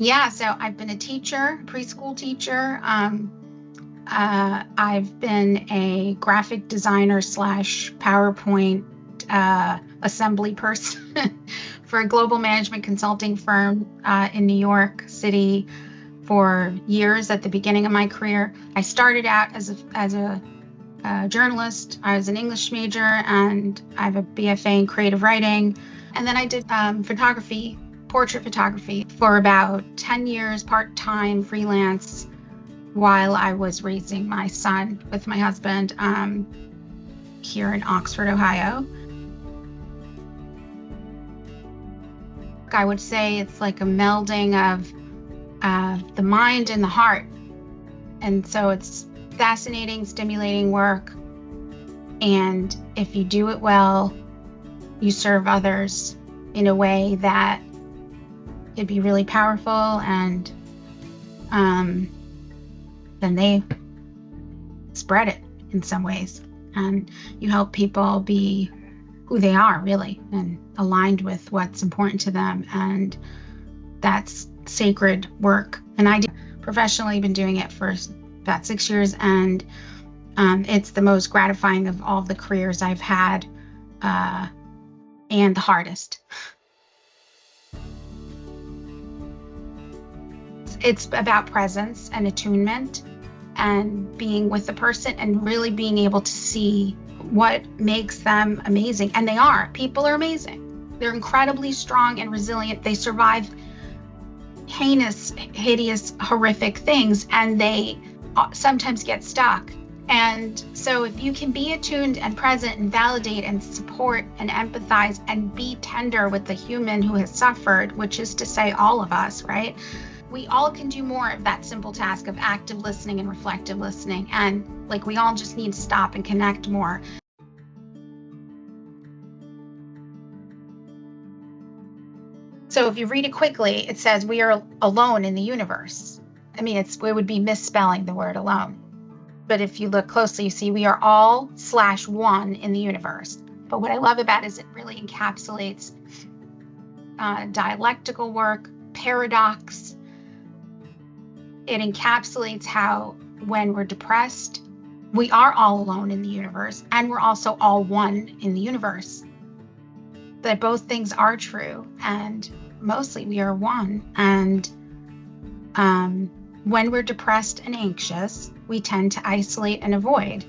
Yeah, so I've been a teacher, preschool teacher. I've been a graphic designer / PowerPoint assembly person for a global management consulting firm in New York City for years at the beginning of my career. I started out as a journalist. I was an English major, and I have a BFA in creative writing. And then I did photography, portrait photography, for about 10 years, part-time, freelance, while I was raising my son with my husband here in Oxford, Ohio. I would say it's like a melding of the mind and the heart. And so it's fascinating, stimulating work. And if you do it well, you serve others in a way that it'd be really powerful, and then they spread it in some ways, and you help people be who they are, really, and aligned with what's important to them. And that's sacred work. And I professionally been doing it for about 6 years, and it's the most gratifying of all the careers I've had, and the hardest. It's about presence and attunement and being with the person and really being able to see what makes them amazing. And they are. People are amazing. They're incredibly strong and resilient. They survive heinous, hideous, horrific things, and they sometimes get stuck. And so if you can be attuned and present and validate and support and empathize and be tender with the human who has suffered, which is to say all of us, right? We all can do more of that simple task of active listening and reflective listening. And like, we all just need to stop and connect more. So if you read it quickly, it says we are alone in the universe. I mean, it would be misspelling the word alone. But if you look closely, you see we are all /one in the universe. But what I love about it is it really encapsulates dialectical work, paradox. It encapsulates how when we're depressed, we are all alone in the universe, and we're also all one in the universe. That both things are true, and mostly we are one. And when we're depressed and anxious, we tend to isolate and avoid.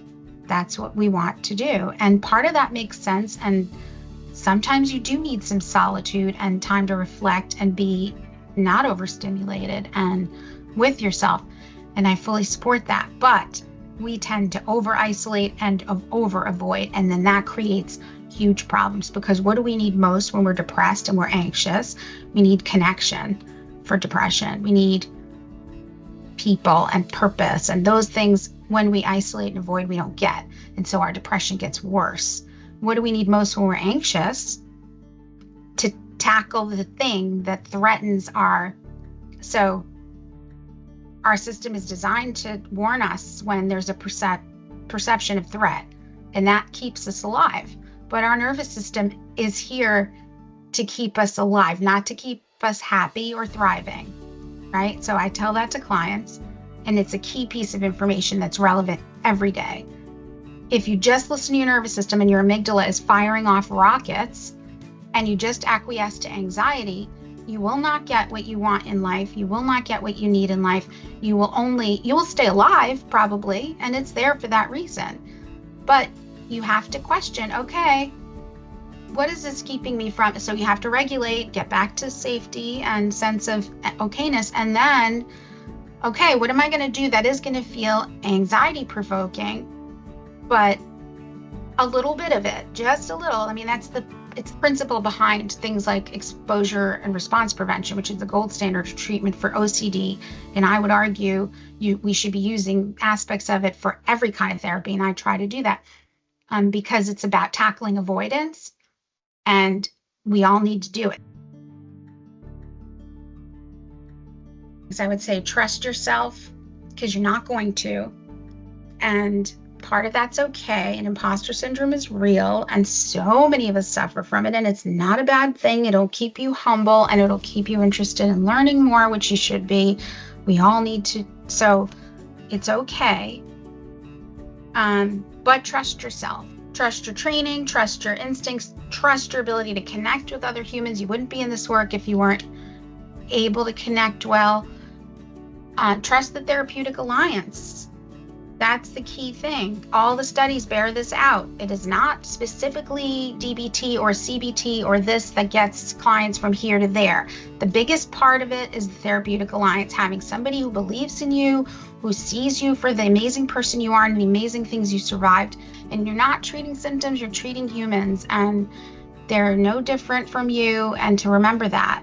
That's what we want to do. And part of that makes sense. And sometimes you do need some solitude and time to reflect and be not overstimulated and with yourself. And I fully support that. But we tend to over-isolate and over-avoid. And then that creates huge problems, because what do we need most when we're depressed and we're anxious? We need connection for depression. We need people and purpose, and those things, when we isolate and avoid, we don't get. And so our depression gets worse. What do we need most when we're anxious? To tackle the thing that threatens our system is designed to warn us when there's a perception of threat, and that keeps us alive. But our nervous system is here to keep us alive, not to keep us happy or thriving, right? So I tell that to clients, and it's a key piece of information that's relevant every day. If you just listen to your nervous system and your amygdala is firing off rockets, and you just acquiesce to anxiety, you will not get what you want in life. You will not get what you need in life. You will stay alive probably, and it's there for that reason. But you have to question, okay, what is this keeping me from? So you have to regulate, get back to safety and sense of okayness. And then, okay, what am I going to do that is going to feel anxiety provoking, but a little bit of it, just a little. I mean, it's the principle behind things like exposure and response prevention, which is the gold standard treatment for OCD. And I would argue we should be using aspects of it for every kind of therapy. And I try to do that because it's about tackling avoidance, and we all need to do it. So I would say trust yourself, because you're not going to. And part of that's okay. And imposter syndrome is real, and so many of us suffer from it, and it's not a bad thing. It'll keep you humble, and it'll keep you interested in learning more, which you should be. We all need to, so it's okay. But trust yourself. Trust your training, trust your instincts, trust your ability to connect with other humans. You wouldn't be in this work if you weren't able to connect well. Trust the therapeutic alliance. That's the key thing. All the studies bear this out. It is not specifically DBT or CBT or this that gets clients from here to there. The biggest part of it is the therapeutic alliance, having somebody who believes in you, who sees you for the amazing person you are and the amazing things you survived. And you're not treating symptoms, you're treating humans, and they're no different from you. And to remember that.